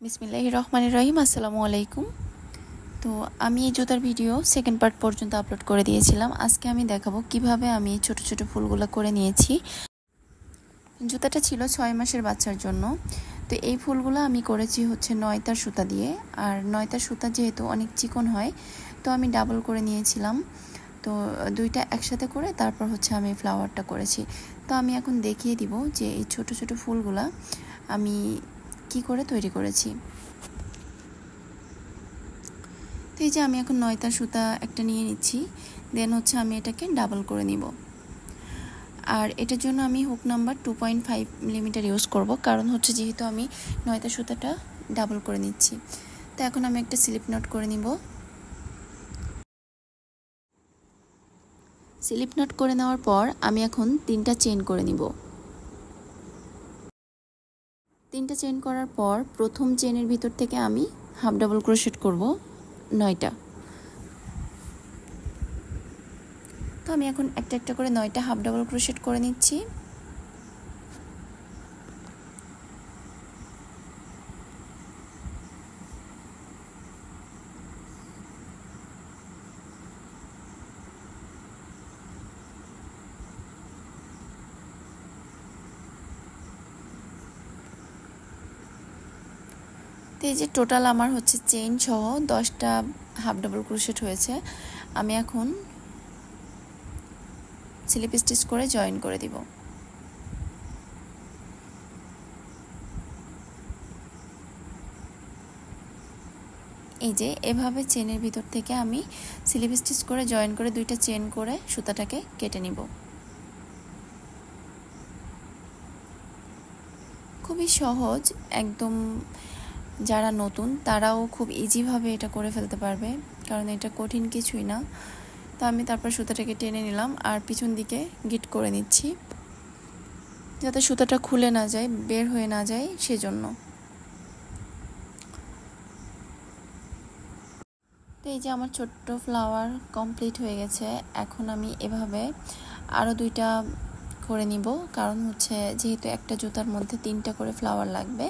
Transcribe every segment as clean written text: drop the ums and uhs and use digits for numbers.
বিসমিল্লাহির রহমানির রহিম। আসসালামু আলাইকুম। তো আমি এই জুতার ভিডিও সেকেন্ড পার্ট পর্যন্ত আপলোড করে দিয়েছিলাম। আজকে আমি দেখাবো কিভাবে আমি ছোট ছোট ফুলগুলো করে নিয়েছি। জুতাটা ছিল 6 মাসের বাচ্চার জন্য। তো এই ফুলগুলো আমি করেছি হচ্ছে 9 তার সুতা দিয়ে। আর 9 তার সুতা যেহেতু অনেক চিকন হয়, তো আমি ডাবল করে নিয়েছিলাম। তো দুইটা একসাথে করে তারপর হচ্ছে আমি ফ্লাওয়ারটা করেছি। তো আমি এখন দেখিয়ে দিব যে এই ছোট ছোট ফুলগুলা আমি কি করে তৈরি করেছি। তো এই যে আমি এখন 9 তার সুতা একটা নিয়ে নিচ্ছি, দেন হচ্ছে আমি এটাকে ডাবল করে নিব। আর এটার জন্য আমি হুক নাম্বার 2.5 মিলিমিটার ইউজ করব, কারণ হচ্ছে যেহেতু আমি 9 তার সুতাটা ডাবল করে নিচ্ছি। তো এখন আমি একটা স্লিপ নট করে নিব। স্লিপ নট করে নেওয়ার পর আমি এখন 3টা চেইন করে নিব। 3টা চেইন করার পর প্রথম চেইনের ভিতর থেকে আমি হাফ ডাবল ক্রোশেট করব 9টা। তো আমি এখন একটা একটা করে 9টা হাফ ডাবল ক্রোশেট করে নিচ্ছি। তো এই যে টোটাল আমার হচ্ছে চেইন সহ 10টা হাফ ডাবল ক্রোশেট হয়েছে। আমি এখন স্লিপ স্টিচ করে জয়েন করে দিব। এই যে এভাবে চেনের ভিতর থেকে আমি স্লিপ স্টিচ করে জয়েন করে 2টা চেন করে সুতাটাকে কেটে নিব। খুবই সহজ একদম, যারা নতুন তারাও খুব ইজিভাবে এটা করে ফেলতে পারবে, কারণ এটা কঠিন কিছুই না। তো আমি তারপর সুতাটাকে টেনে নিলাম আর পিছন দিকে গিট করে নিচ্ছি, যাতে সুতাটা খুলে না যায়, বের হয়ে না যায় সেজন্য। তো এই যে আমার ছোট্ট ফ্লাওয়ার কমপ্লিট হয়ে গেছে। এখন আমি এভাবে আরও 2টা করে নিব, কারণ হচ্ছে যেহেতু একটা জুতার মধ্যে 3টা করে ফ্লাওয়ার লাগবে।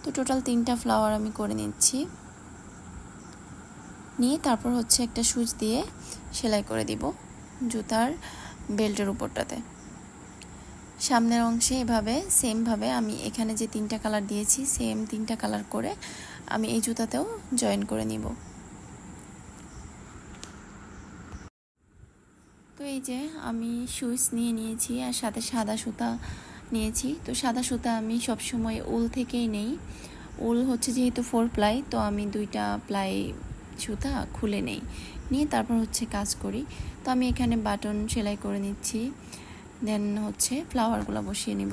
তো টোটাল 3টা ফ্লাওয়ার আমি করে নিচ্ছি, নিয়ে তারপর হচ্ছে একটা সুচ দিয়ে সেলাই করে দিব জুতার বেল্টের উপরটাতে। সামনের অংশে এভাবে সেমভাবে আমি এখানে যে 3টা কালার দিয়েছি সেম 3টা কালার করে আমি এই জুতাতেও জয়েন করে নিব। তো এই যে আমি সুইচ নিয়ে নিয়েছি আর সাথে সাদা সুতা নিয়েছি। তো সাদা সুতা আমি সবসময় উল থেকেই নেই। উল হচ্ছে যেহেতু 4 প্লাই, তো আমি 2টা প্লাই সুতা খুলে নেই, নিয়ে তারপর হচ্ছে কাজ করি। তো আমি এখানে বাটন সেলাই করে নিচ্ছি, দেন হচ্ছে ফ্লাওয়ারগুলো বসিয়ে নিব।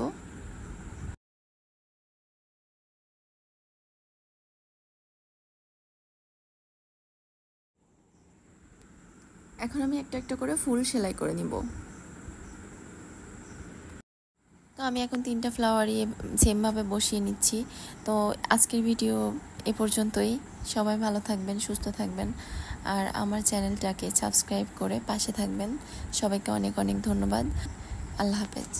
এখন আমি একটা একটা করে ফুল সেলাই করে নিব। তো আমি এখন 3টা ফ্লাওয়ারই সেমভাবে বসিয়ে নিচ্ছি। তো আজকের ভিডিও এ পর্যন্তই। সবাই ভালো থাকবেন, সুস্থ থাকবেন, আর আমার চ্যানেলটাকে সাবস্ক্রাইব করে পাশে থাকবেন। সবাইকে অনেক অনেক ধন্যবাদ। আল্লাহ হাফেজ।